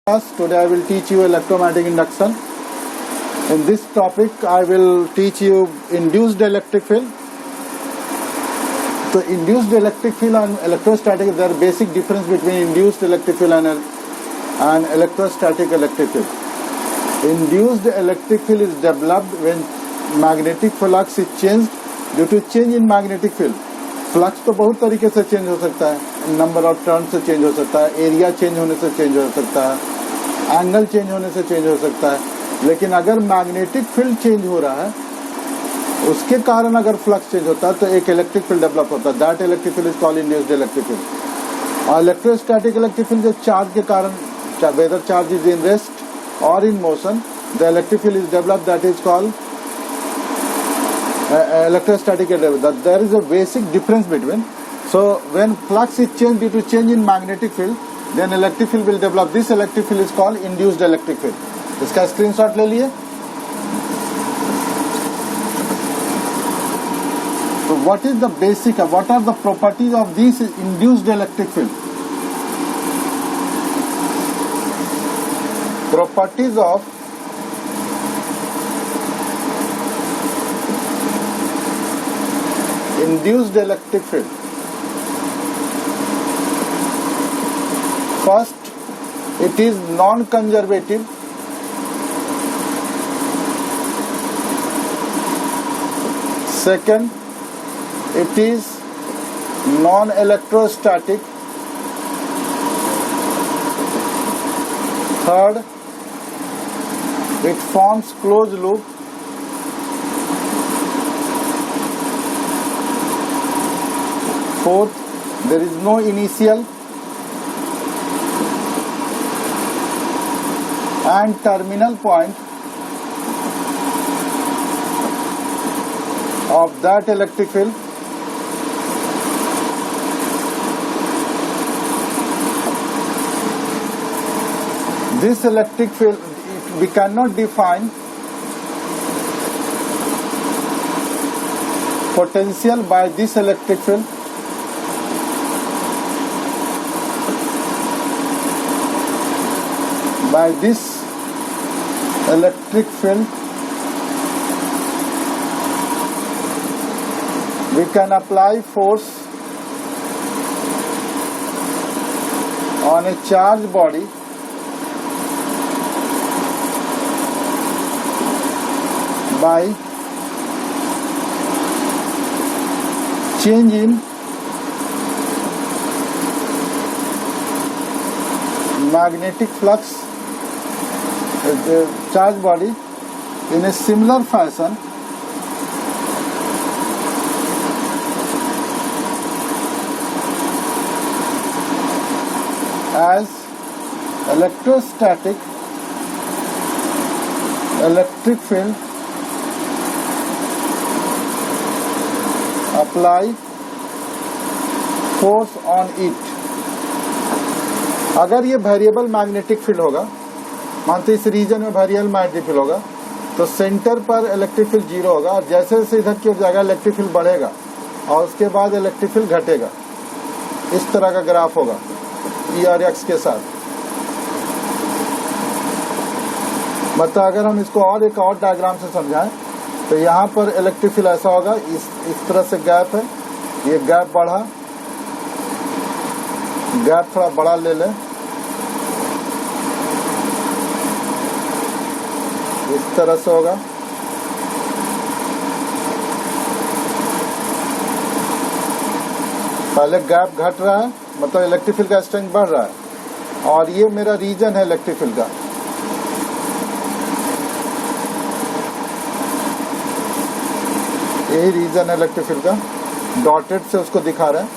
Today I will teach you electromagnetic induction. In this topic I will teach you induced electric field. So induced electric field and electrostatic, there are basic difference between induced electric field and electrostatic electric field. Induced electric field is developed when magnetic flux is changed due to change in magnetic field. Flux तो बहुत तरीके से change हो सकता है, number of turn से change हो सकता है, एरिया चेंज होने से चेंज हो सकता है, एंगल चेंज होने से चेंज हो सकता है। लेकिन अगर मैग्नेटिक फील्ड चेंज हो रहा है, उसके कारण अगर फ्लक्स चेंज होता है तो एक इलेक्ट्रिक फील्ड डेवलप होता है। That electric field is called induced electric field. और इलेक्ट्रोस्टैटिक इलेक्ट्रिक फील्ड जो चार्ज के कारण, whether charge is in rest और in motion, the electric field is developed, that is called electrostatic electric. There is a basic difference between. So when flux is changed due to change in magnetic field, then electric field will develop. This electric field is called induced electric field. इसका screenshot ले लिए. So what is the basic? What are the properties of this induced electric field? Properties of induced electric field. First, it is non-conservative. Second, it is non-electrostatic. Third, it forms closed loop. Fourth, there is no initial and terminal point of that electric field. This electric field, we cannot define potential by this electric field. By this electric field, we can apply force on a charged body by change in magnetic flux the charged body in a similar fashion as electrostatic electric field apply force on it. अगर ये variable magnetic field होगा, मानते इस reason में variable magnetic field होगा, तो centre पर electric field 0 होगा और जैसे जैसे इधर की जगह इलेक्ट्रिक फील्ड बढ़ेगा और उसके बाद इलेक्ट्रिक फील्ड घटेगा। इस तरह का ग्राफ होगा ई और एक्स के साथ। मतलब अगर हम इसको और एक और डायग्राम से समझाएं तो यहाँ पर इलेक्ट्रिक फील्ड ऐसा होगा, इस तरह से गैप है, ये गैप बढ़ा, गैप थोड़ा बड़ा ले लें, इस तरह से होगा। पहले गैप घट रहा है, मतलब इलेक्ट्रिक फील्ड का स्ट्रेंथ बढ़ रहा है, और ये मेरा रीजन है इलेक्ट्रिक फील्ड का। यही रीजन है इलेक्ट्रिक फील्ड का, डॉटेड से उसको दिखा रहे हैं।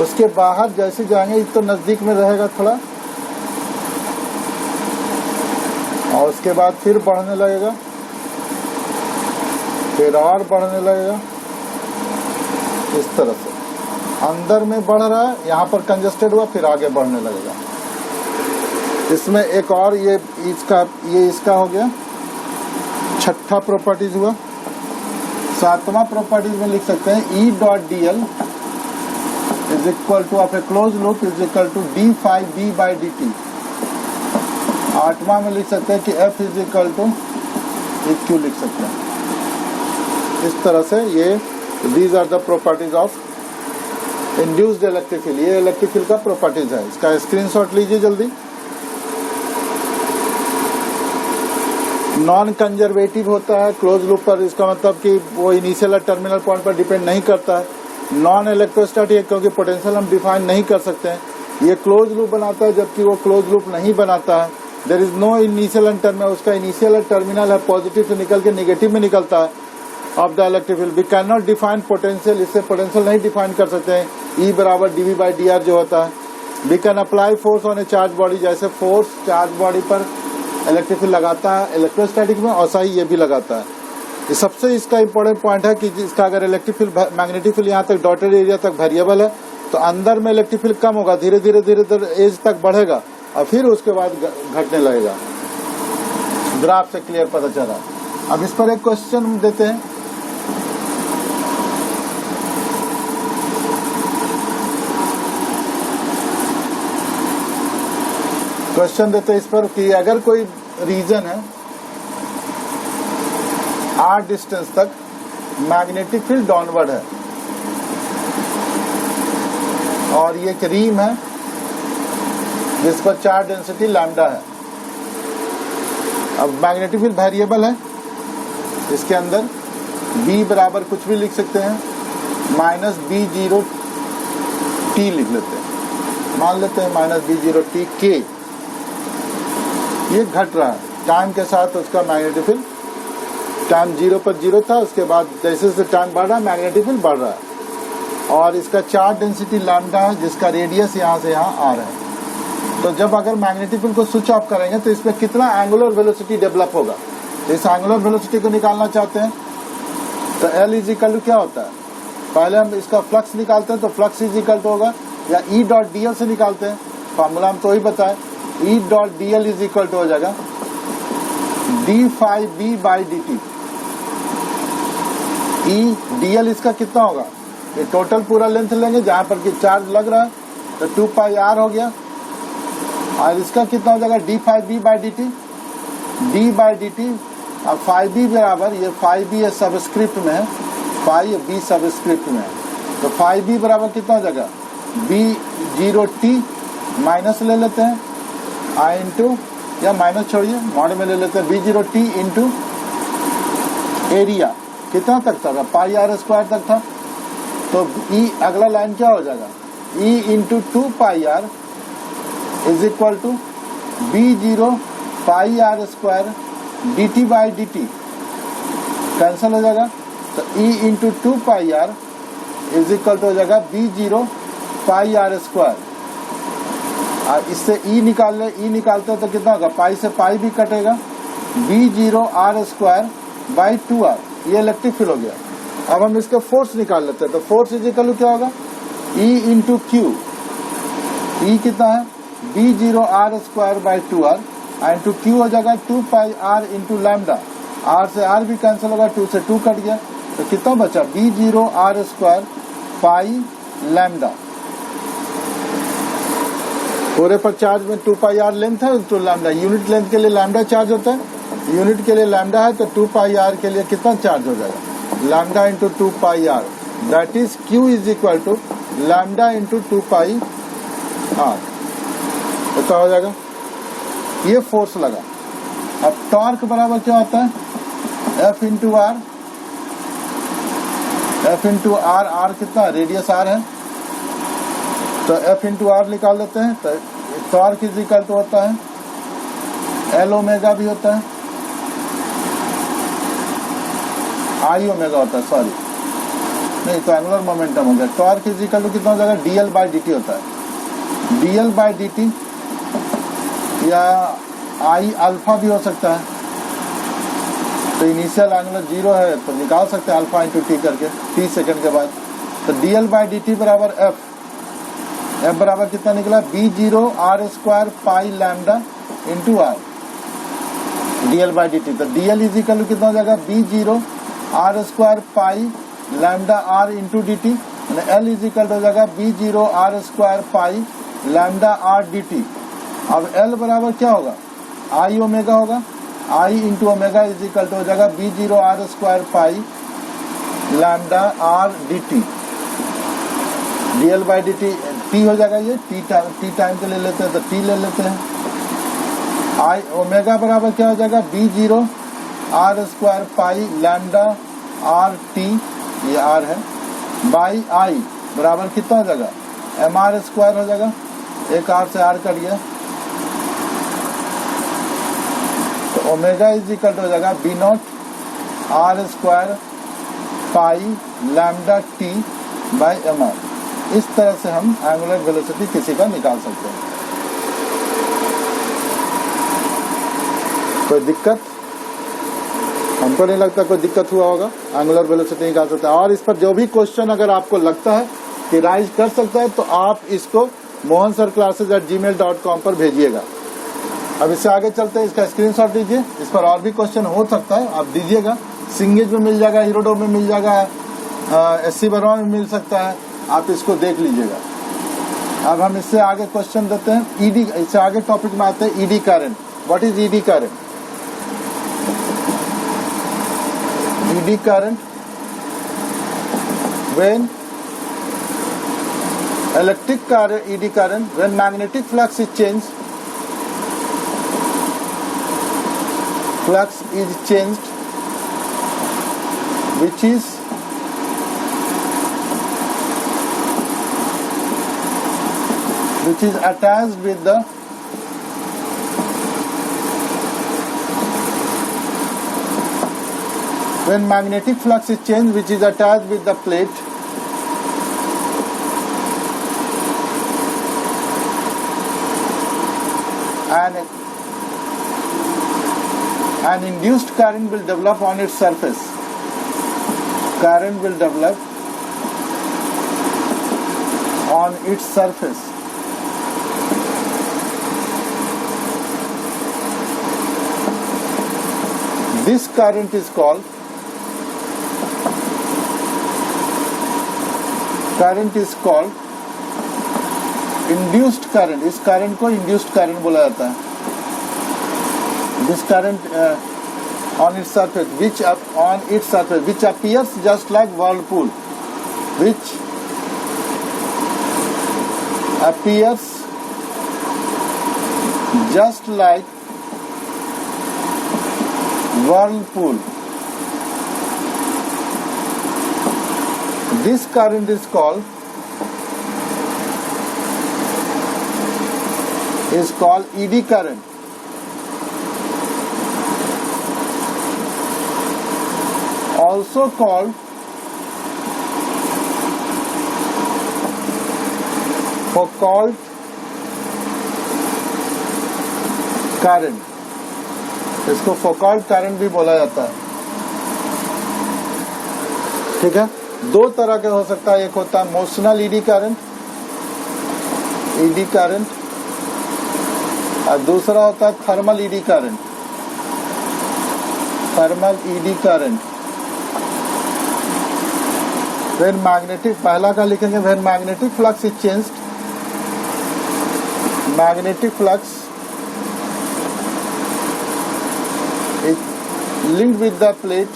उसके बाहर जैसे जाएंगे तो नजदीक में रहेगा थोड़ा, और उसके बाद फिर बढ़ने लगेगा, फिर और बढ़ने लगेगा। इस तरह से अंदर में बढ़ रहा है, यहाँ पर कंजस्टेड हुआ, फिर आगे बढ़ने लगेगा। इसमें एक और ये इसका हो गया, छठा प्रॉपर्टीज हुआ। सातवां प्रॉपर्टीज में लिख सकते हैं E.dl is equal to of a close loop is equal to D phi B by D T. आठवां में लिख सकते हैं कि F is equal to Q लिख सकते हैं। इस तरह से ये these are the properties of induced electric field. ये इलेक्ट्रिक फील्ड का प्रॉपर्टीज है। इसका स्क्रीनशॉट लीजिए जल्दी। नॉन कंजर्वेटिव होता है क्लोज लूप पर, इसका मतलब कि वो इनिशियल और टर्मिनल पॉइंट पर डिपेंड नहीं करता है। नॉन इलेक्ट्रोस्टैटिक क्योंकि पोटेंशियल हम डिफाइन नहीं कर सकते हैं। ये क्लोज लूप बनाता है जबकि वो क्लोज लूप नहीं बनाता है। There is no initial and terminal, उसका इनिशियल और टर्मिनल है पॉजिटिव से निकल के नेगेटिव में निकलता है of the electric field. We can not define potential, इससे पोटेंशियल नहीं डिफाइन कर सकते हैं। ई बराबर डीवी बाई डी आर जो होता है। We can apply force on a charge body, जैसे फोर्स चार्ज बॉडी पर इलेक्ट्रिक फील्ड लगाता है इलेक्ट्रोस्टैटिक में, और सही ये भी लगाता है। ये सबसे इसका इंपॉर्टेंट पॉइंट है कि इसका अगर इलेक्ट्रिक फील्ड मैग्नेटिक फील्ड यहाँ तक डॉटेड एरिया तक वेरिएबल है तो अंदर में इलेक्ट्रिक फील्ड कम होगा, धीरे धीरे धीरे धीरे एज तक बढ़ेगा और फिर उसके बाद घटने लगेगा। ग्राफ से क्लियर पता चला। अब इस पर एक क्वेश्चन देते हैं। क्वेश्चन देते हैं इस पर कि अगर कोई रीजन है r डिस्टेंस तक मैग्नेटिक फील्ड डाउनवर्ड है और ये एक रिम है जिस पर चार्ज डेंसिटी लैम्डा है। अब मैग्नेटिक फील्ड वेरिएबल है, इसके अंदर b बराबर कुछ भी लिख सकते हैं, माइनस B0 t लिख लेते हैं, मान लेते हैं माइनस B0 t k। ये घट रहा है टाइम के साथ, उसका मैग्नेटिक फील्ड टाइम 0 पर 0 था, उसके बाद जैसे जैसे टाइम बढ़ रहा है मैग्नेटिक फील्ड बढ़ रहा है और इसका चार्ज डेंसिटी लैम्डा है जिसका रेडियस यहाँ से यहाँ आ रहा है। तो जब अगर मैग्नेटिक फील्ड को स्विच ऑफ करेंगे तो इसमें कितना एंगुलर वेलोसिटी डेवलप होगा। तो इस एंगुलर वेलोसिटी को निकालना चाहते हैं तो एल इज इक्वल टू क्या होता है, पहले हम इसका फ्लक्स निकालते हैं तो फ्लक्स इज इक्वल टू होगा या ई डॉट डी एल से निकालते हैं, फॉर्मूला हम तो ही बताए, E dot D L is equal to हो जाएगा D phi B by D T. E D L इसका कितना होगा, ये टोटल पूरा लेंथ लेंगे जहां पर कि चार्ज लग रहा है तो 2 पाई आर हो गया, और इसका कितना हो जाएगा D phi B by D T, D by D T. अब फाई बी बराबर, ये फाई बी सबस्क्रिप्ट में है, फाई बी सबस्क्रिप्ट में है, तो फाई बी बराबर कितना हो जाएगा B0 t माइनस ले लेते हैं आई इंटू, या माइनस छोड़िए मॉड में ले लेते हैं B0 t इंटू एरिया कितना तक था, पाई आर स्क्वायर तक था। तो ई अगला लाइन क्या हो जाएगा, E into 2 pi R is equal to B0 pi R square D T by D T cancel हो जाएगा। तो E into 2 pi R is equal to हो जाएगा B0 पाई आर स्क्वायर। इससे ई निकालते हैं तो कितना होगा, पाई से पाई भी कटेगा, B0 R square by 2r, ये इलेक्ट्रिक फील्ड हो गया। अब हम इसका फोर्स निकाल लेते हैं तो फोर्स इज इक्वल टू क्या होगा, ई इंटू क्यू, ई कितना है B0 R square by 2r into Q हो जाएगा 2 pi R into lambda, R से आर भी कैंसिल होगा, 2 से 2 कट गया तो कितना बचा B0 R square pi lambda. पूरे पर चार्ज में 2 पाई आर लेंथ है तो लैम्डा, यूनिट लेंथ के लिए लैम्डा चार्ज होता है, यूनिट के लिए लैम्डा है तो 2 पाई आर के लिए कितना चार्ज हो जाएगा, lambda into 2 pi R, that is Q is equal to lambda into 2 pi R. ऐसा हो जाएगा, ये फोर्स लगा। अब टॉर्क बराबर क्या होता है, F into R, F into R, R कितना रेडियस आर है तो एफ इंटू आर निकाल लेते हैं। तो टॉर्क इज इक्वल टू होता है एल ओमेगा भी होता है, आई ओमेगा होता है, सॉरी नहीं तो एंगुलर मोमेंटम हो गया। टॉर्क इज इक्वल टू कितना हो जाएगा, D L by D T होता है, D L by D T या आई अल्फा भी हो सकता है। तो इनिशियल एंगुलर 0 है तो निकाल सकते हैं अल्फा इंटू टी करके 30 सेकंड के बाद। तो D L by D T बराबर एफ, एफ बराबर कितना निकला B0 R square pi lambda into R, D L by D T. तो D L is equal to कितना हो जाएगा B0 R square pi lambda R into D T, L is equal to हो जाएगा B0 R square pi lambda R dt। अब L बराबर क्या होगा, I ओमेगा होगा, I into omega is equal to हो जाएगा B0 R square pi lambda R dt। dl by dt t हो जाएगा, ये t टाइम के ले लेते हैं तो t ले लेते हैं। I ओमेगा बराबर क्या हो जाएगा B0 R square pi lambda R t, ये R है, बाई I बराबर कितना हो जाएगा mr स्क्वायर हो जाएगा, एक R से R कट गया तो ओमेगा इज इक्वल टू हो जाएगा B0 R square pi lambda t by mr। इस तरह से हम एंगुलर वेलोसिटी किसी का निकाल सकते हैं। कोई दिक्कत, हमको नहीं लगता कोई दिक्कत हुआ होगा, एंगुलर वेलोसिटी निकाल सकते हैं। और इस पर जो भी क्वेश्चन अगर आपको लगता है कि राइज कर सकता है तो आप इसको mohansarclasses@gmail.com पर भेजिएगा। अब इससे आगे चलते हैं, इसका स्क्रीनशॉट लीजिए, इस पर और भी क्वेश्चन हो सकता है, आप दीजिएगा। सिंगेज में मिल जाएगा, हीरोडो में मिल जाएगा, SC बरवा में मिल सकता है, आप इसको देख लीजिएगा। अब हम इससे आगे क्वेश्चन देते हैं ईडी, इससे आगे टॉपिक में आते हैं eddy current. What is eddy current? Eddy current when electric current, ED current, when magnetic flux is changed, which is attached with the when magnetic flux is changed which is attached with the plate and an induced current will develop on its surface. Current will develop on its surface. This current is called induced current। इस current को induced current बोला जाता है। This current on its surface which appears just like whirlpool, which appears just like whirlpool. This current is called ED current. Also called Foucault current। इसको Foucault current भी बोला जाता है। ठीक है, दो तरह के हो सकता है, एक होता है मोशनल ED करंट और दूसरा होता है thermal ED current. When magnetic, पहला का लिखेंगे when magnetic flux is changed, magnetic flux is linked with the plate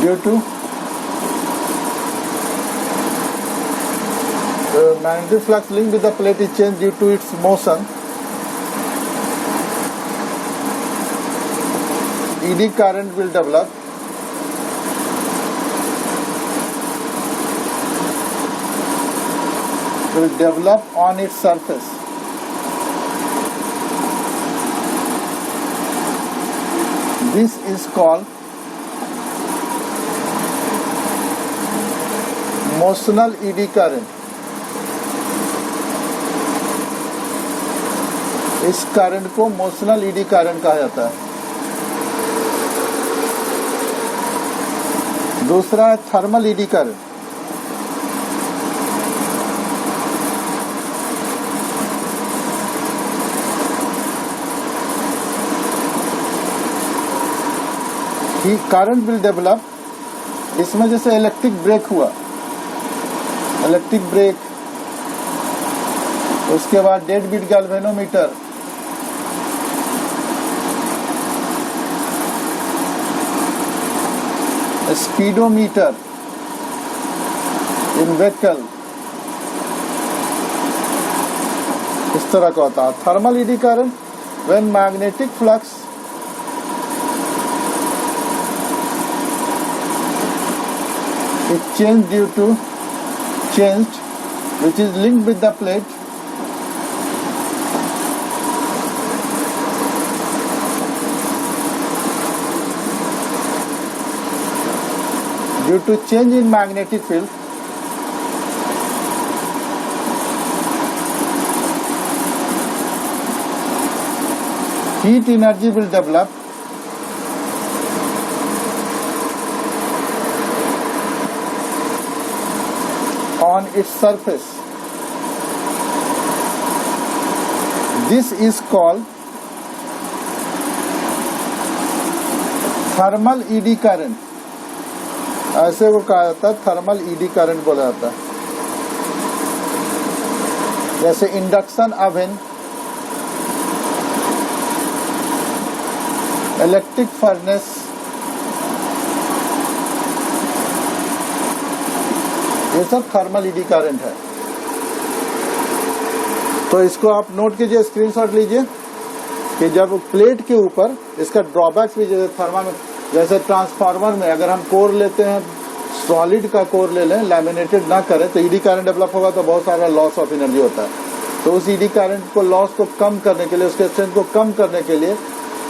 due to magnetic flux linked with the plate is changed due to its motion. ED current will develop on its surface. This is called motional ED current. इस current को motional ED current कहा जाता है। दूसरा है thermal ED current. Current will develop, इसमें जैसे electric break हुआ, इलेक्ट्रिक ब्रेक, उसके बाद डेड बीट गैल्वेनोमीटर, स्पीडोमीटर इन व्हीकल, इस तरह का होता है। Thermal eddy current when magnetic flux is changed due to changed which is linked with the plate due to change in magnetic field heat energy will develop on its surface. This is called thermal ED current. ऐसे को कहा जाता है thermal eddy current बोला जाता है। जैसे induction oven, electric furnace, ये सब थर्मल ईडी करंट है। तो इसको आप नोट कीजिए, स्क्रीनशॉट लीजिए कि जब प्लेट के ऊपर इसका ड्रॉबैक्स भी, जैसे थर्मा में, जैसे ट्रांसफार्मर में अगर हम कोर लेते हैं, सॉलिड का कोर ले लें, लैमिनेटेड ना करें, तो ईडी करंट डेवलप होगा तो बहुत सारा लॉस ऑफ एनर्जी होता है। तो उस ईडी करंट को, लॉस को कम करने के लिए, उसके स्ट्रेंथ को कम करने के लिए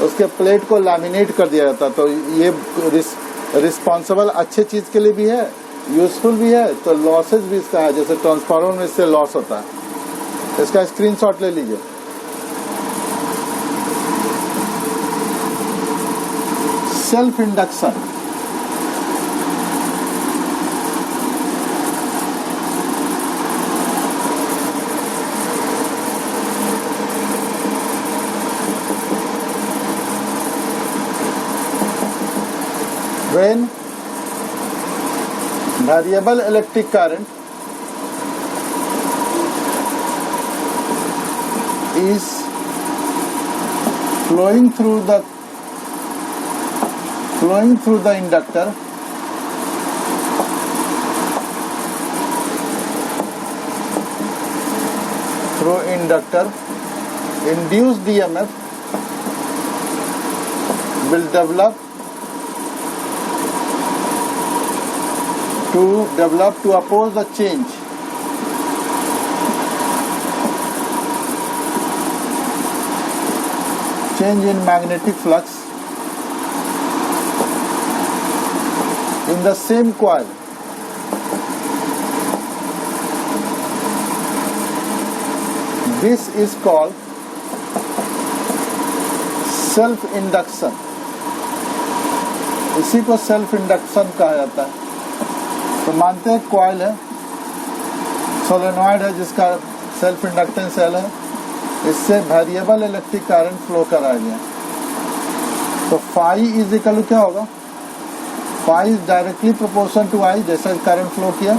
उसके प्लेट को लैमिनेट कर दिया जाता है। तो ये रिस्पॉन्सिबल अच्छे चीज के लिए भी है, यूजफुल भी है, तो लॉसेज भी इसका है, जैसे ट्रांसफार्मर में इससे लॉस होता है। इसका स्क्रीनशॉट ले लीजिए। Self induction, when variable electric current is flowing through the inductor induced EMF will develop to oppose the change in magnetic flux in the same coil. This is called self induction. इसी को self induction कहा जाता है। तो मानते हैं coil है, solenoid है जिसका सेल्फ इंडक्टेंस सेल है, इससे वेरिएबल इलेक्ट्रिक करंट फ्लो कराया गया। तो फाई इज इक्वल टू क्या होगा, phi is directly proportion to I, जैसा करंट फ्लो किया।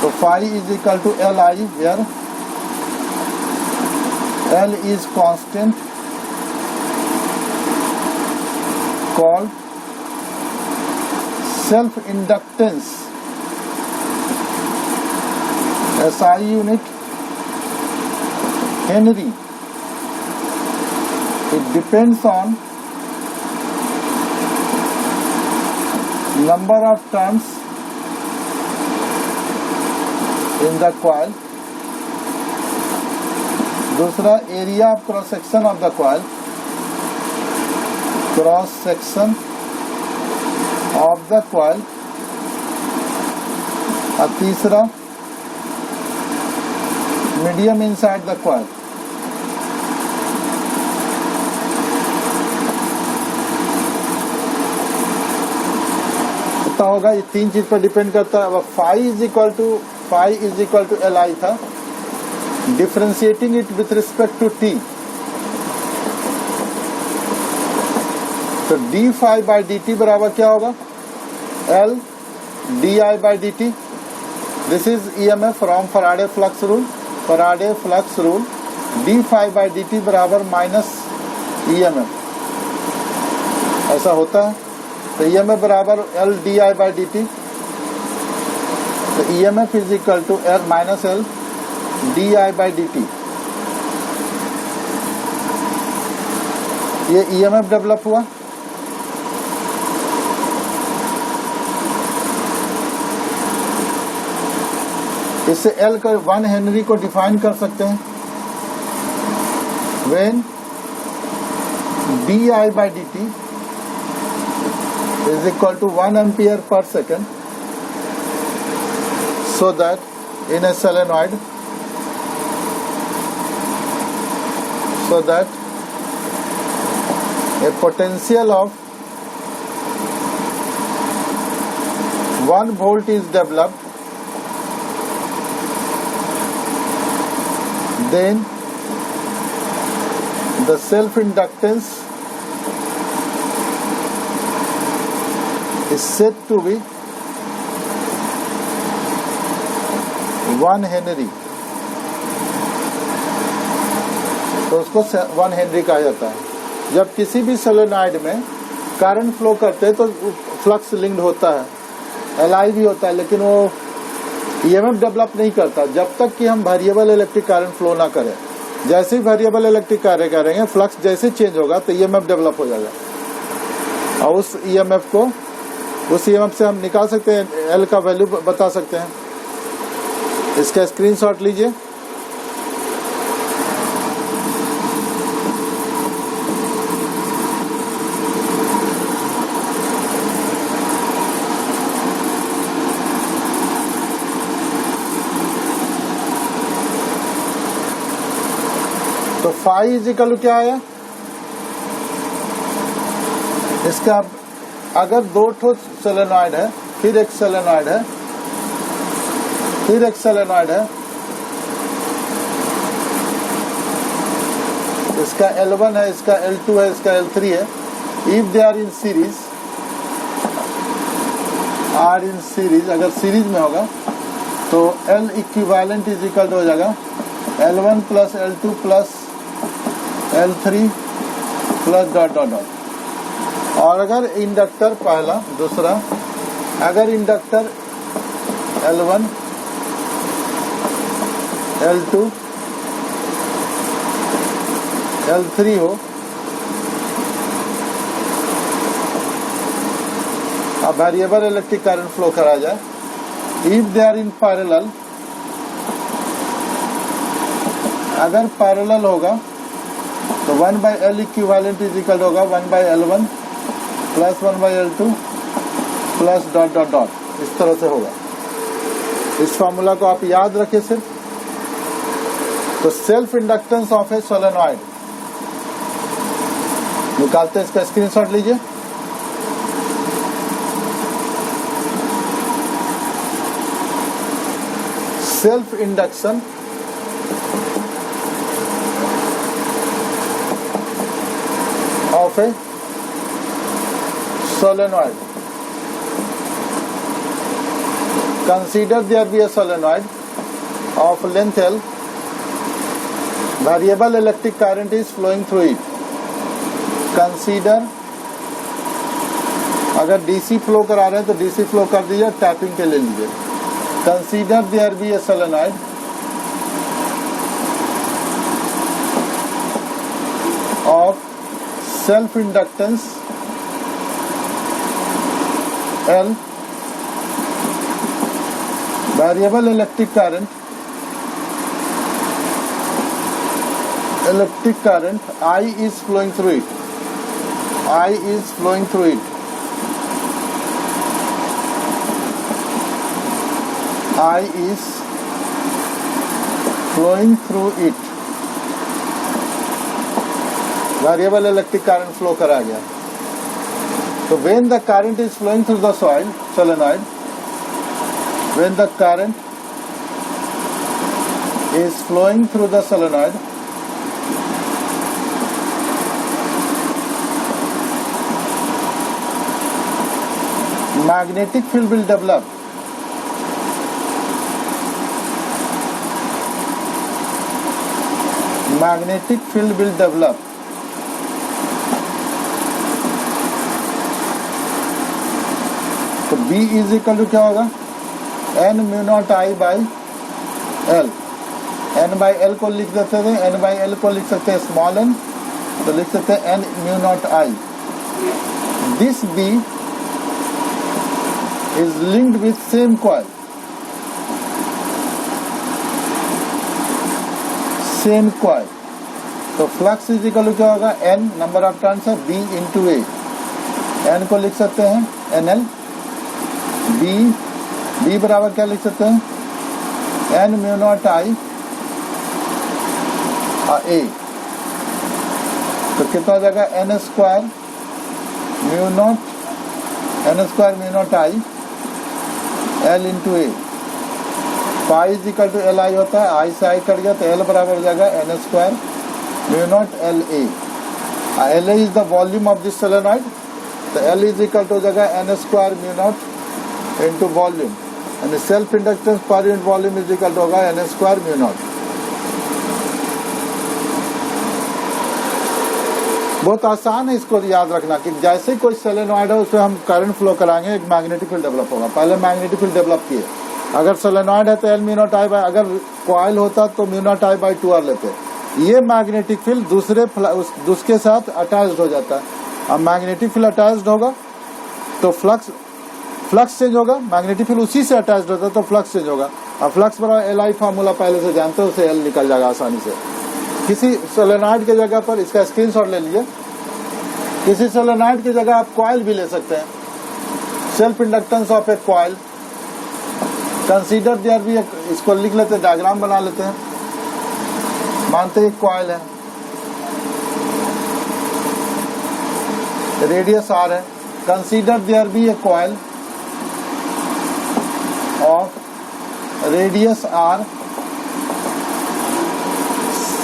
तो phi is equal to L I, where L is constant called self inductance. SI unit Henry. It depends on number of turns in the coil. दूसरा area of cross section of the coil, cross section of the coil। और तीसरा medium inside the coil। कितना होगा, ये तीन चीज पर depend करता है। Phi is equal to L I था, differentiating it with respect to T. तो D phi by D T बराबर क्या होगा, L D I by D T. This is EMF from Faraday flux rule. Faraday flux rule D phi by D T बराबर minus EMF, ऐसा होता है. तो EMF बराबर L D I by D T. तो EMF is equal to L minus L D I by D T. ये EMF develop हुआ. इससे एल का 1 हेनरी को डिफाइन कर सकते हैं. When D I by D T is equal to 1 ampere per second, so that in a solenoid, so that a potential of 1 volt is developed, then the self inductance is said to be 1 Henry. तो उसको 1 Henry कहा जाता है. जब किसी भी solenoid में current flow करते हैं तो फ्लक्स लिंक्ड होता है, एलआई भी होता है, लेकिन वो ईएमएफ डेवलप नहीं करता जब तक कि हम वेरिएबल इलेक्ट्रिक करंट फ्लो ना करें. जैसे ही वेरिएबल इलेक्ट्रिक कार्य करेंगे, फ्लक्स जैसे चेंज होगा तो ईएमएफ डेवलप हो जाएगा. और उस ईएमएफ से हम निकाल सकते हैं, एल का वैल्यू बता सकते हैं. इसका स्क्रीनशॉट लीजिए. तो फाई इज इक्वल टू क्या आया इसका. अगर 2 ठो सोलेनॉइड है, फिर एक सोलेनॉइड है, फिर एक सोलेनॉइड है, इसका L1 है, इसका L2 है, इसका L3 है. If they are in series, अगर सीरीज में होगा तो L equivalent is equal to हो जाएगा L1 plus L2 plus L3 plus dot dot dot. और अगर इंडक्टर पहला, दूसरा, अगर इंडक्टर L1 L2 L3 हो, अब वेरिएबल इलेक्ट्रिक करंट फ्लो करा जाए. If they are in parallel, अगर पैरेलल होगा तो 1 by L equivalent is equal होगा 1 by L1 plus 1 by L2 plus dot dot dot. इस तरह से होगा. इस फॉर्मूला को आप याद रखें सिर्फ. तो self inductance of a solenoid निकालते हैं. इसका स्क्रीनशॉट लीजिए. Self induction of A solenoid. Consider there be a solenoid of length L. Variable electric current is flowing through it. Consider, अगर डीसी फ्लो करा रहे हैं तो डीसी फ्लो कर दीजिए, टैपिंग के ले लीजिए. Consider there be a solenoid of self inductance L, variable electric current I is flowing through it. I is flowing through it. I is flowing through it. Variable electric current flow करा गया. So when the current is flowing through the solenoid, when the current is flowing through the solenoid, magnetic field will develop. Magnetic field will develop. तो B is equal to क्या होगा, N mu nought I by L. N by L को लिख देते थे, N by L को लिख सकते हैं स्मॉल n, तो लिख सकते हैं N mu nought I. This B is linked with same coil. Same coil. तो फ्लक्स इज इक्वल टू क्या होगा, N नंबर ऑफ टर्न्स है, B इंटू A. N को लिख सकते हैं NL. B बराबर क्या लिख सकते हैं, N mu nought I A. तो कितना हो जाएगा, N square mu nought I L into A. Pi is equal to LI होता है, I से I कट गया तो L बराबर हो जाएगा N square mu not LA. LA is the volume of this solenoid, तो L इज इक्वल टू हो जाएगा N square mu not into volume, यानी self inductance per unit volume is equal to होगा N square mu not. बहुत आसान है इसको याद रखना कि जैसे ही कोई सोलेनॉइड है उसमें हम करंट फ्लो कराएंगे, एक मैग्नेटिक फील्ड डेवलप होगा. पहले मैग्नेटिक फील्ड डेवलप किए. अगर सोलेनॉइड है तो L mu nought I by, अगर कॉइल होता तो mu nought I by 2R लेते. ये मैग्नेटिक फील्ड दूसरे साथ अटैच्ड हो जाता है. अब मैग्नेटिक फील्ड अटैच्ड होगा तो फ्लक्स चेंज होगा. मैग्नेटिक फील्ड उसी से अटैच्ड होता है तो फ्लक्स चेंज होगा. अब फ्लक्स बराबर LI फार्मूला पहले से जानते हो, उसे L निकल जाएगा आसानी से. किसी सोलेनॉइड की जगह पर, इसका स्क्रीनशॉट ले लीजिए, किसी सोलेनॉइड की जगह आप कॉइल भी ले सकते हैं. Self inductance of a coil, consider there भी, इसको लिख लेते हैं, डायग्राम बना लेते हैं. मानते हैं कॉइल है, रेडियस R है. Consider there be a coil of radius R,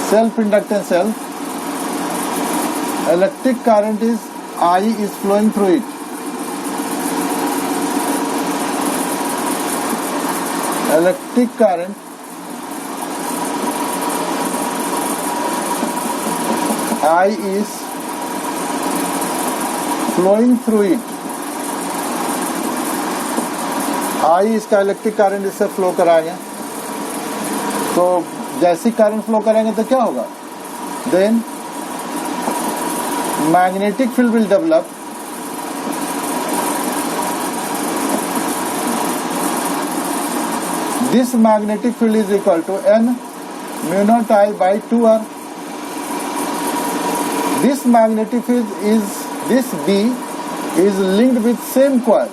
self inductance L, electric current is I is flowing through it. Electric current I is flowing through it. I इसका electric current इससे flow कराएंगे, तो जैसी current flow करेंगे तो क्या होगा, then magnetic field will develop. This magnetic field is equal to N mu nought I by 2R. This magnetic field is, this B is linked with same coil.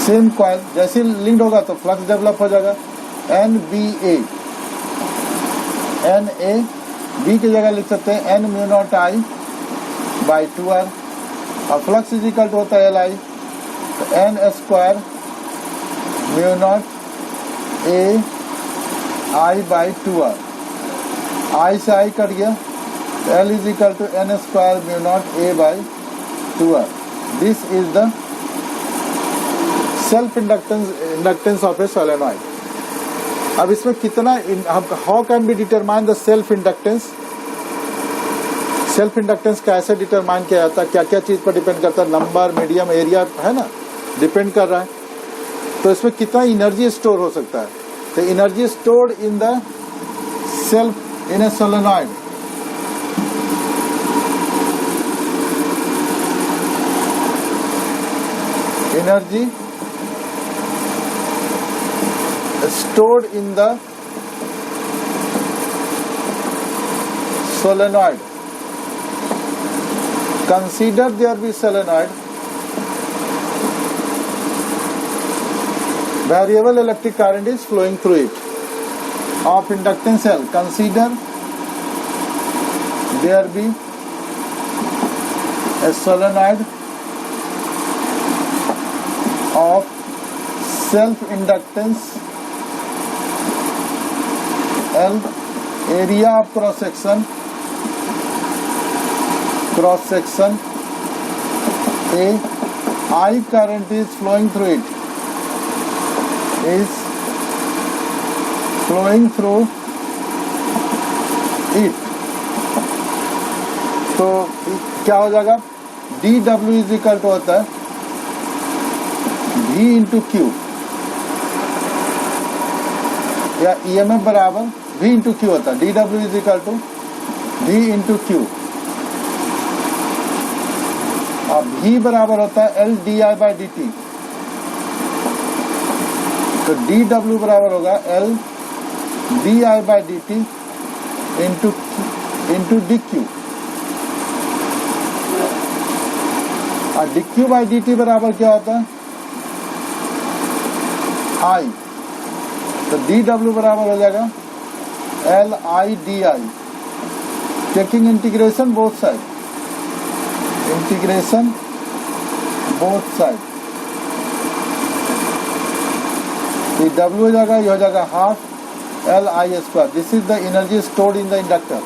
Same coil जैसे linked होगा तो flux develop हो जाएगा. NBA B की जगह लिख सकते हैं N mu nought I by 2R. और फ्लक्स इज इक्वल टू होता है LI, तो N square mu nought A I by 2R. I से I कट गया तो L is equal to N square mu nought A by 2R. This is the self inductance of a solenoid. अब इसमें कितना, how can be determine the self inductance. Self inductance कैसे determine किया जाता है, क्या क्या चीज पर डिपेंड करता है, नंबर, मीडियम, एरिया है ना, डिपेंड कर रहा है. तो इसमें कितना एनर्जी स्टोर हो सकता है, तो energy stored in the self in A solenoid. Energy stored in the solenoid. Consider there be solenoid. Variable electric current is flowing through it. Of inductance L. Consider there be a solenoid of self inductance L, area of cross section A I current is flowing through it. Is flowing through it. तो क्या हो जाएगा? dW is equal to होता है V into Q, या EMF बराबर V into Q होता है. dW is equal to V into Q. अब V बराबर होता है L di बाई dt. तो dW बराबर होगा L di by dt into dq. और dq बाई dt बराबर क्या होता है? I. तो dW बराबर हो जाएगा L I di. Taking integration both side. Integration both side. ये W हो जाएगा, ये हो जाएगा half L I square. This is the energy stored in the inductor.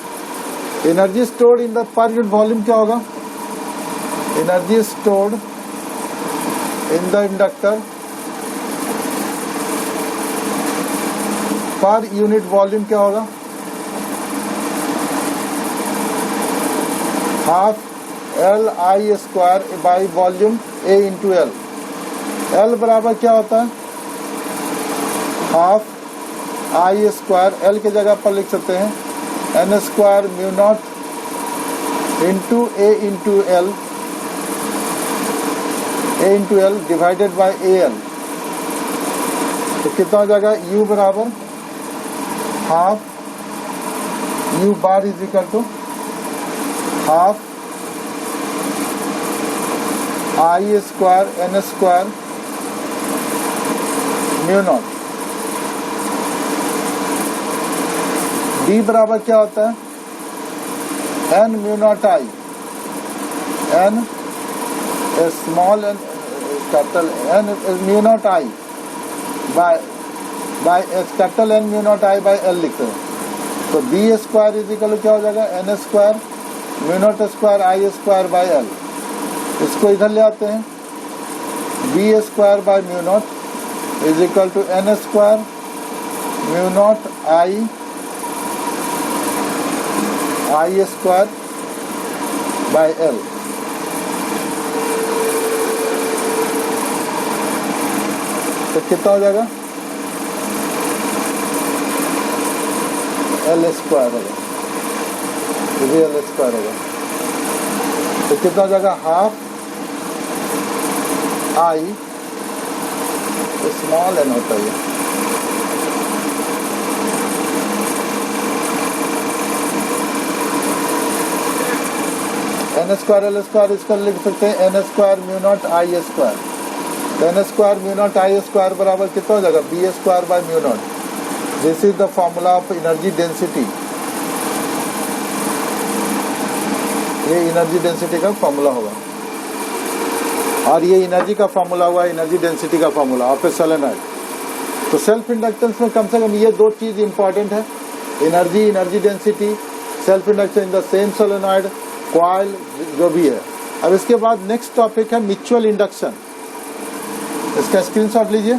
Energy stored in the पर यूनिट वॉल्यूम क्या होगा? Energy stored in the inductor पर यूनिट वॉल्यूम क्या होगा? Half L I square by volume A into L. L बराबर क्या होता है? Half I square. L के जगह पर लिख सकते हैं N square mu not into A into L. A into L divided by AL. तो कितना हो जाएगा? U बराबर half U bar is equal to half I square N square mu nought. D बराबर क्या होता है? N mu nought I. N small N capital N mu nought I by capital N mu nought I by L लिखते हैं. तो B square is equal क्या हो जाएगा? N square mu nought square I square by L. इसको इधर ले आते हैं. B square by mu nought is equal to N square mu nought I square by L. तो कितना हो जाएगा? L स्क्वायर होगा. ये भी L स्क्वायर होगा. तो कितना हो जाएगा? हाफ I स्मॉल n होता है. N स्क्वायर L स्क्वायर इसका लिख सकते हैं N square mu nought I square. N square mu nought I square बराबर कितना हो जाएगा? B square by mu not. This is the formula of energy density. ये एनर्जी डेंसिटी का फॉर्मूला होगा. और ये एनर्जी का फॉर्मूला हुआ एनर्जी डेंसिटी का फॉर्मूला ऑफ ए सोलेनॉइड. तो सेल्फ इंडक्टेंस में कम से कम ये दो चीज इंपॉर्टेंट है. Energy density, self inductance in the same solenoid, coil जो भी है. अब इसके बाद नेक्स्ट टॉपिक है म्यूचुअल इंडक्शन. इसका स्क्रीनशॉट लीजिए.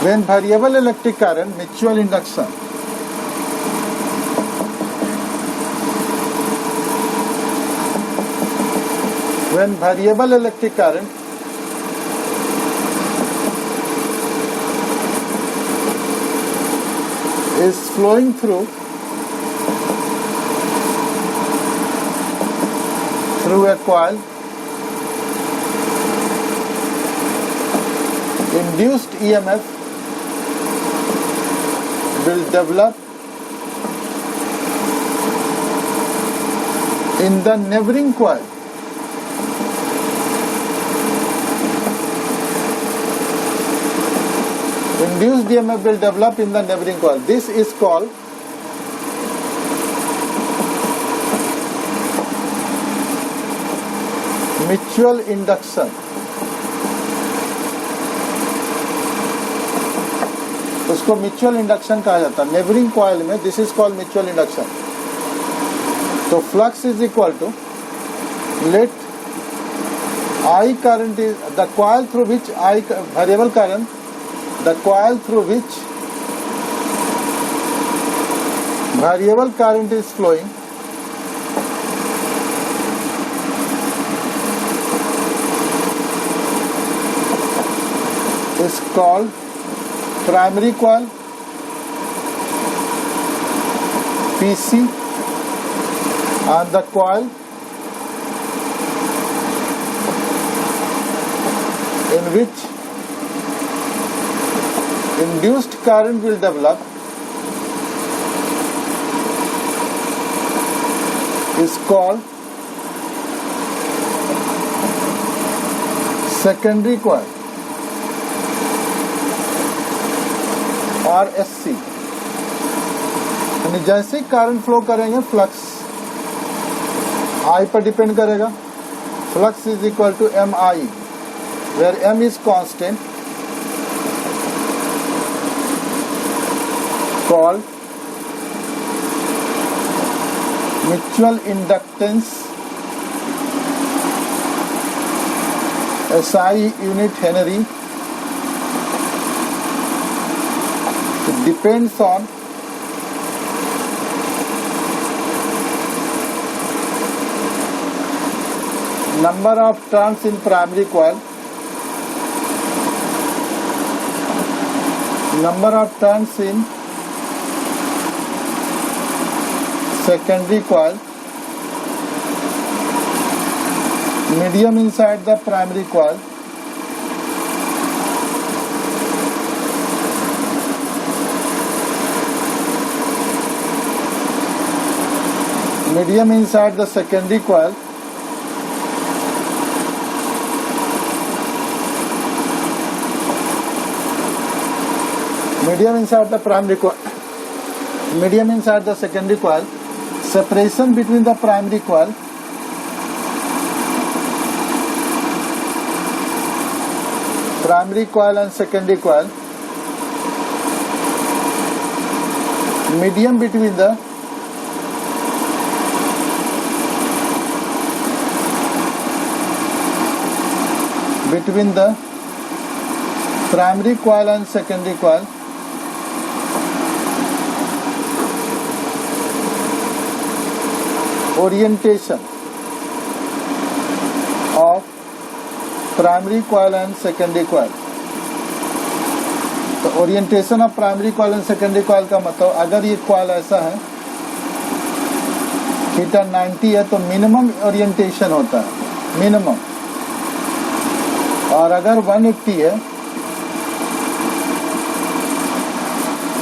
When variable electric current, mutual induction. When variable electric current is flowing through a coil, induced EMF will develop in the neighboring coil. Induced EMF will develop in the neighboring coil. This is called mutual induction. उसको mutual induction कहा जाता है. Neighbouring coil में this is called mutual induction. तो flux is equal to let I current is the coil through which variable current, the coil through which variable current is flowing is called primary coil, PC, and the coil in which induced current will develop is called secondary coil or SC. यानी जैसे ही current flow करेंगे flux I पर depend करेगा. Flux is equal to MI, where M is constant, called mutual inductance, SI unit Henry. It depends on number of turns in primary coil, number of turns in secondary coil, medium inside the primary coil, medium inside the secondary coil, medium inside the primary coil, medium inside the secondary coil, separation between the primary coil, and secondary coil, medium between the primary coil and secondary coil, orientation of primary coil and secondary coil. तो orientation of primary coil and secondary coil का मतलब अगर ये coil ऐसा है theta 90 है तो minimum orientation होता है, मिनिमम. और अगर 180 है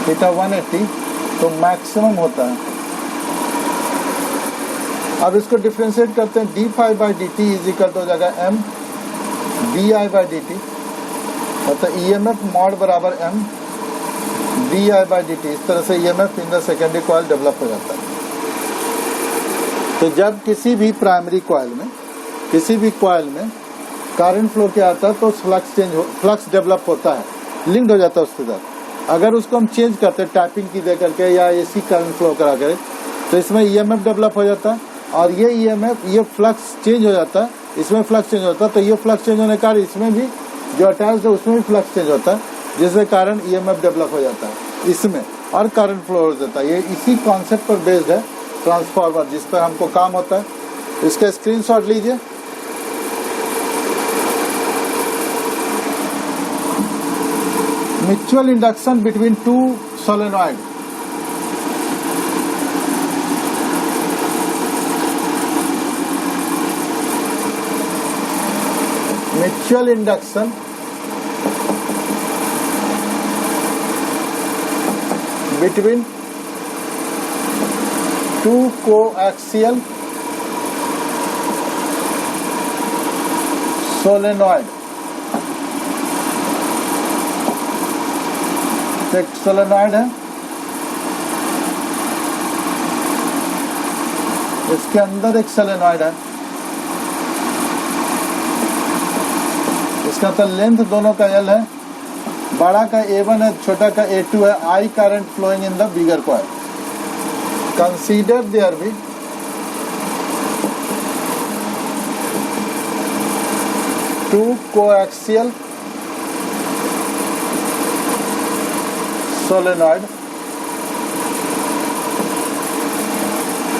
थीटा 180 तो मैक्सिमम होता है. अब इसको डिफ्रेंशिएट करते हैं. D phi by D T is equal तो हो जाएगा M D I by D T, मतलब ईएमएफ मॉड बराबर M D I by D T. इस तरह से EMF in the secondary coil develop हो जाता है. तो जब किसी भी प्राइमरी कॉइल में, किसी भी कॉइल में करंट फ्लो क्या आता है तो फ्लक्स डेवलप होता है, लिंक्ड हो जाता है उसके साथ. अगर उसको हम चेंज करते हैं टैपिंग की दे करके या एसी करंट फ्लो करा करे तो इसमें ईएमएफ डेवलप हो जाता है. और ये ईएमएफ, ये फ्लक्स चेंज हो जाता है, इसमें फ्लक्स चेंज होता है. तो ये फ्लक्स चेंज होने के कारण इसमें भी जो अटैच है उसमें भी फ्लक्स चेंज होता है, जिसके कारण ईएमएफ डेवलप हो जाता है इसमें और करंट फ्लो हो जाता है. ये इसी कॉन्सेप्ट पर बेस्ड है ट्रांसफार्मर, जिस पर हमको काम होता है. इसका स्क्रीनशॉट लीजिए. Mutual induction between two solenoid. Mutual induction between two coaxial solenoid. एक सोलेनॉइड है, इसके अंदर एक सोलेनॉइड है, इसका तो लेंथ दोनों का L है, बड़ा का A1 है, छोटा का A2 है। I current flowing in the bigger coil. Consider there be two coaxial solenoid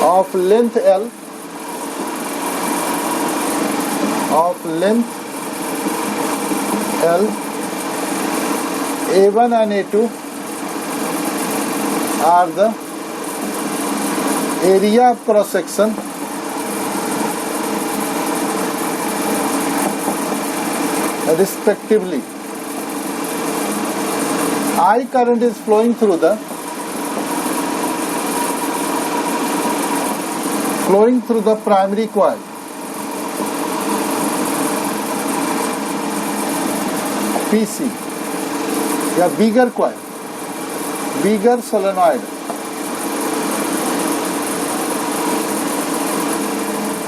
of length L, A1 and A2 are the area of cross section respectively. I current is flowing through the primary coil. PC या bigger coil, bigger solenoid.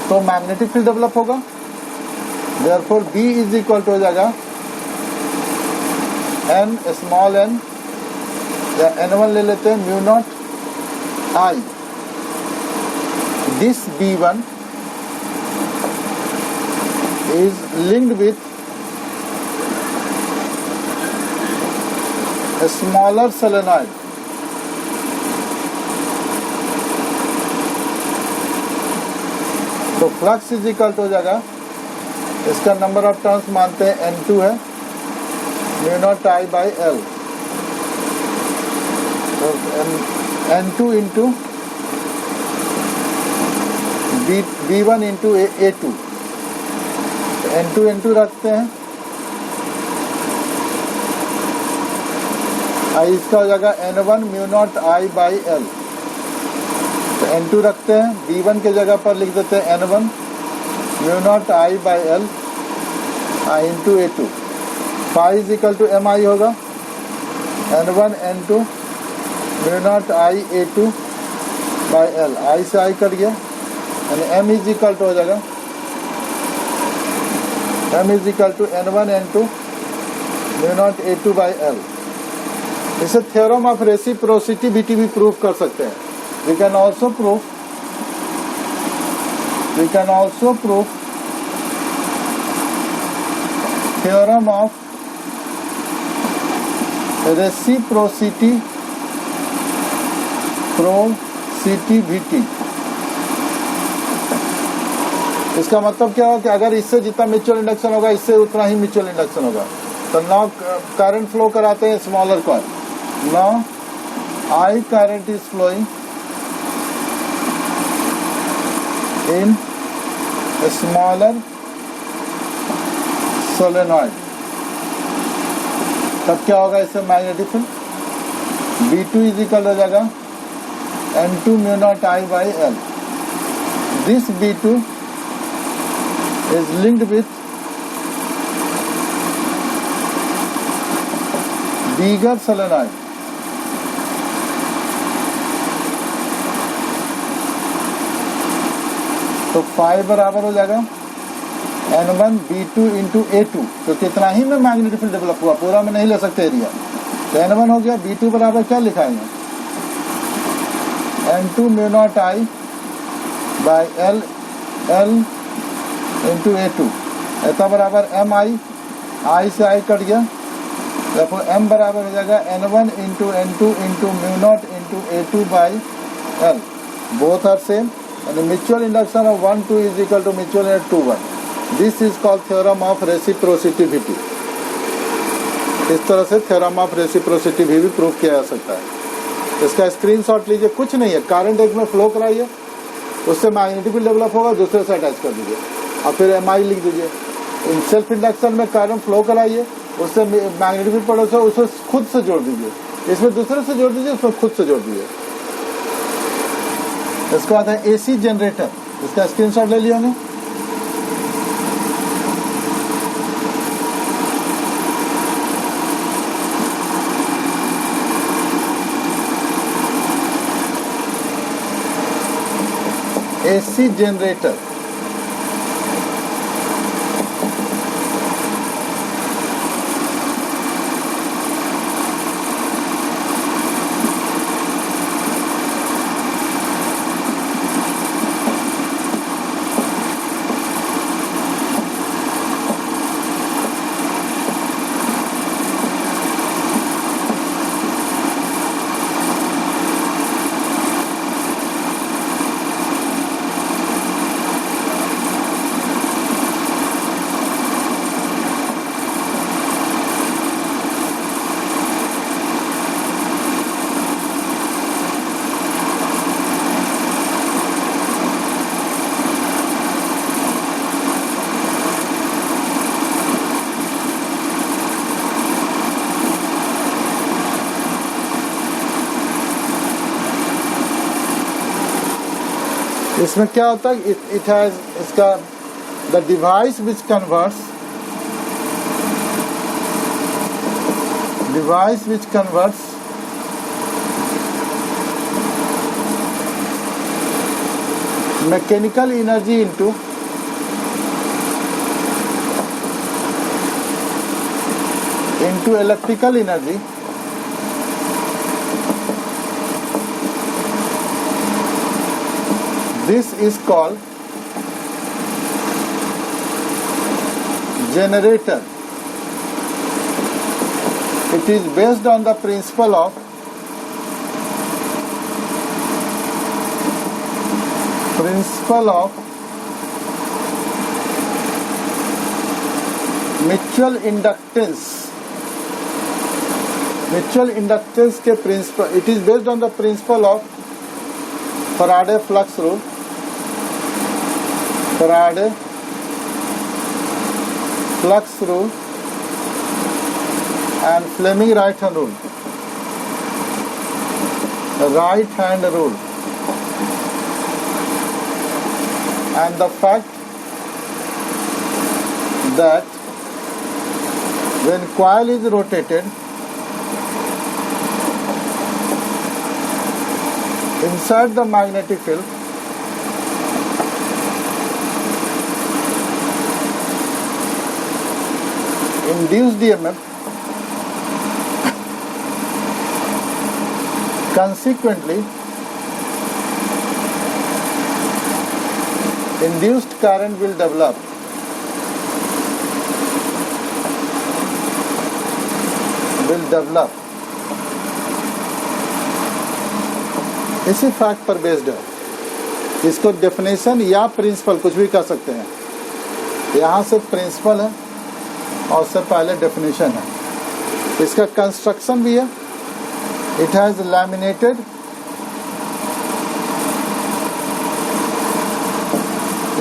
तो magnetic field develop होगा। Therefore B is equal to हो जाएगा n small n या n1 ले लेते हैं mu nought I। This B1 is linked with a smaller solenoid, तो फ्लक्स इज इक्वल टू हो जाएगा, इसका नंबर ऑफ टर्न्स मानते हैं N2 है, mu nought I by L, तो N2 into B1 into A2, N2 रखते हैं, इसका हो जाएगा N1 mu nought I by L, तो N2 रखते हैं, B1 के जगह पर लिख देते हैं N1 mu nought I by L into A2। Phi is equal to MI होगा, N1 N2 mu nought I A2 by L, I से I कट गया, यानी M इज इक्वल टू हो जाएगा M is equal to N1 N2 mu nought A2 by L। इसे theorem of reciprocity भी prove कर सकते हैं। We can also prove theorem of reciprocity VT। इसका मतलब क्या होगा कि अगर इससे जितना म्यूचुअल इंडक्शन होगा, इससे उतना ही म्यूचुअल इंडक्शन होगा। तो नाउ करंट फ्लो कराते हैं smaller coil. Now I current is flowing in a smaller solenoid, तब क्या होगा इससे magnetic field B2 is equal हो जाएगा N2 mu nought I by L। This B2 is linked with bigger solenoid, तो phi बराबर हो जाएगा N1 B2 इंटू A2, तो कितना ही में मैग्नेटिक फील्ड डेवलप हुआ, पूरा में नहीं ले सकते एरिया। तो N1 हो गया, B2 बराबर क्या लिखाएंगे N2 mu nought I by L into A2, ऐसा बराबर MI, I से I कट गया, therefore M बराबर हो जाएगा N1 into N2 into mu not into A2 by L, both are same, and the mutual induction of 1 2 is equal to mutual induction 2 1. This is called theorem of reciprocity VT। इस तरह से theorem of reciprocity भी prove किया जा सकता है। इसका screenshot लीजिए, कुछ नहीं है, करंट एक में फ्लो कराइए, उससे मैग्नेटिक फील्ड डेवलप होगा, दूसरे से अटैच कर दीजिए और फिर MI लिख दीजिए। सेल्फ इंडक्शन में करंट फ्लो कराइए, उससे मैग्नेटिक फील्ड पड़ोस उसे खुद से जोड़ दीजिए, इसमें दूसरे से जोड़ दीजिए, उसमें खुद से जोड़ दीजिए। इसके बाद है AC जनरेटर, इसका स्क्रीनशॉट ले लिया हमने। AC generator. इसमें क्या होता है, इट हैज इसका the device which converts mechanical energy into electrical energy. This is called generator. It is based on the principle of mutual inductance के principle. It is based on the principle of Faraday flux rule, and Fleming right hand rule. And the fact that when coil is rotated inside the magnetic field, induced EMF consequently induced current will develop. इसी fact पर based है. इसको definition या principal कुछ भी कर सकते हैं. यहाँ से प्रिंसिपल है और उससे पहले डेफिनेशन है. इसका कंस्ट्रक्शन भी है. इट हैज लैमिनेटेड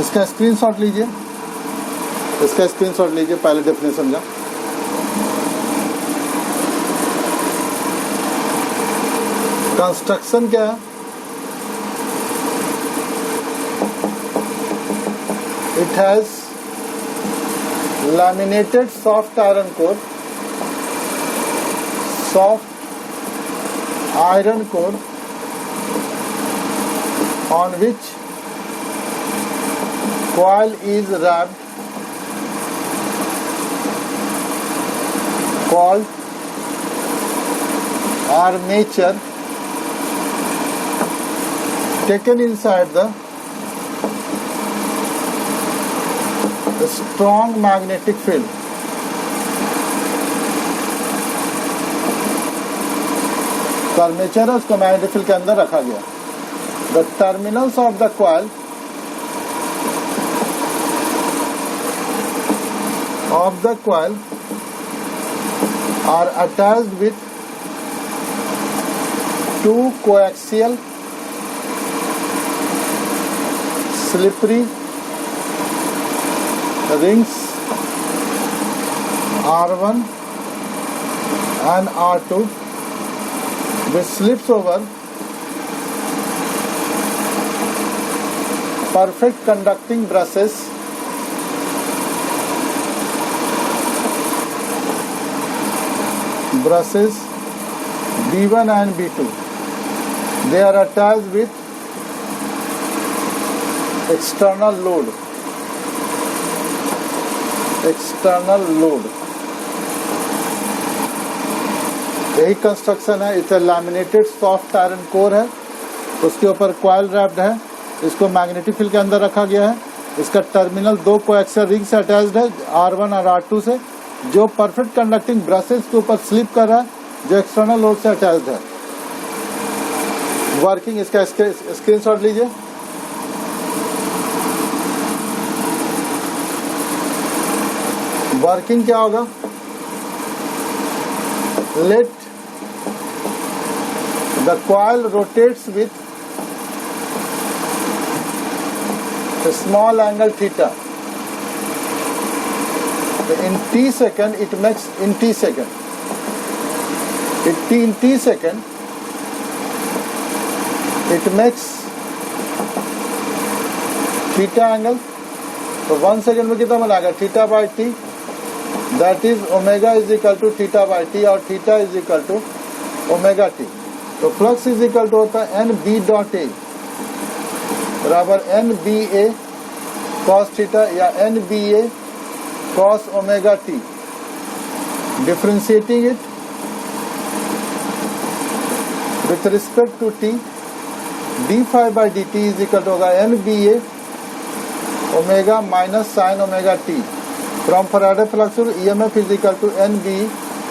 इसका स्क्रीनशॉट लीजिए. पहले डेफिनेशन का. कंस्ट्रक्शन क्या है? It has laminated soft iron core on which coil is wrapped, called armature, taken inside the strong magnetic field. तो आर्मेचर उसको मैग्नेटिक फील्ड के अंदर रखा गया. The terminals of the coil are attached with two coaxial slippery rings R1 and R2 which slips over perfect conducting brushes B1 and B2. They are attached with external load, external load, यही construction है। इसे laminated soft iron core है, उसके ऊपर coil wrapped है, इसको magnetic field के अंदर रखा गया है। इसका टर्मिनल 2 कोएक्सियल रिंग से अटैच्ड है, R1 और R2 से, जो परफेक्ट कंडक्टिंग ब्रशेस के ऊपर स्लिप कर रहा है, जो एक्सटर्नल लोड से अटैच्ड है। वर्किंग इसका स्क्रीनशॉट लीजिए। वर्किंग क्या होगा, let the coil rotates with small angle theta. In t second it makes, in t second it makes theta angle. तो 1 सेकेंड में कितना बनाएगा, theta by T, that is omega is equal to theta by T, और theta is equal to omega T. तो flux is equal to होता है N B dot A बराबर N B A cos theta या N B A cos omega T. Differentiating it with respect to T, D phi by D T is equal to होगा N B A omega minus sine omega T. From Faraday flux rule EMF is equal to N B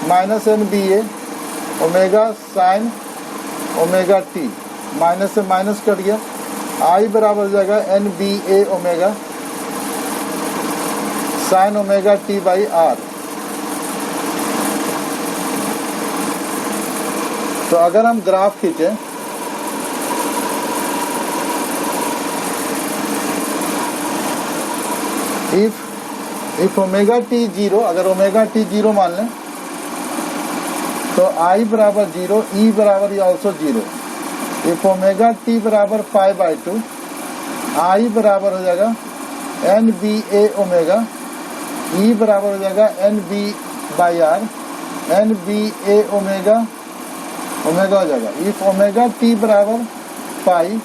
minus N B A omega sine omega T. Minus से minus cut गया, I बराबर हो जाएगा N B A omega sine omega T by R. तो अगर हम graph खींचे, if omega T zero, अगर ओमेगा टी जीरो मान लें तो आई बराबर जीरो, ई बराबर also zero. If omega T बराबर पाई बाई टू, आई बराबर हो जाएगा N B A omega, E बराबर हो जाएगा N B by R, N B A omega omega हो जाएगा। इफ ओमेगा टी बराबर पाई,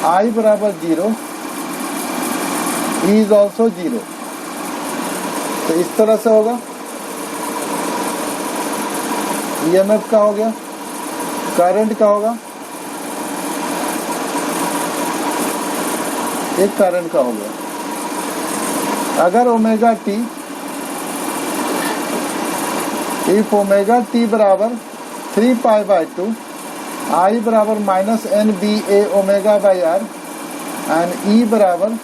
आई बराबर zero, E is also zero. तो इस तरह से होगा। ईएमएफ का हो गया, करंट का होगा, एक करंट का हो गया। अगर omega T, if omega T बराबर 3 पाई बाई टू, आई बराबर minus N B A omega by R, and E बराबर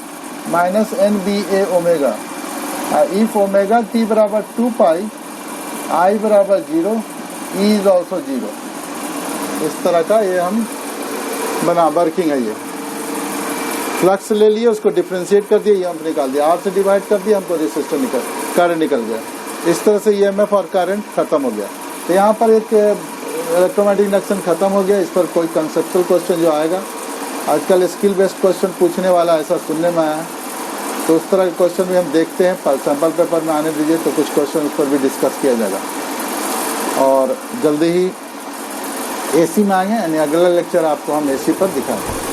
minus N B A omega. If omega T बराबर 2 पाई, आई बराबर zero, E is also zero. इस तरह का ये हम बना वर्किंग है। ये फ्लक्स ले लिए, उसको डिफ्रेंशिएट कर दिया, ये हम निकाल दिया, आर से डिवाइड कर दिया, हमको रेसिस्टर करंट निकल गया। इस तरह से ईएमएफ और करंट खत्म हो गया। तो यहाँ पर एक इलेक्ट्रोमैग्नेटिक इंडक्शन खत्म हो गया। इस पर कोई कंसेप्चुअल क्वेश्चन जो आएगा, आजकल स्किल बेस्ड क्वेश्चन पूछने वाला ऐसा सुनने में आया है, तो उस तरह के क्वेश्चन भी हम देखते हैं। सैम्पल पेपर में आने दीजिए, तो कुछ क्वेश्चन उस पर भी डिस्कस किया जाएगा। और जल्दी ही एसी में आएंगे, यानी अगला लेक्चर आपको हम एसी पर दिखाएंगे।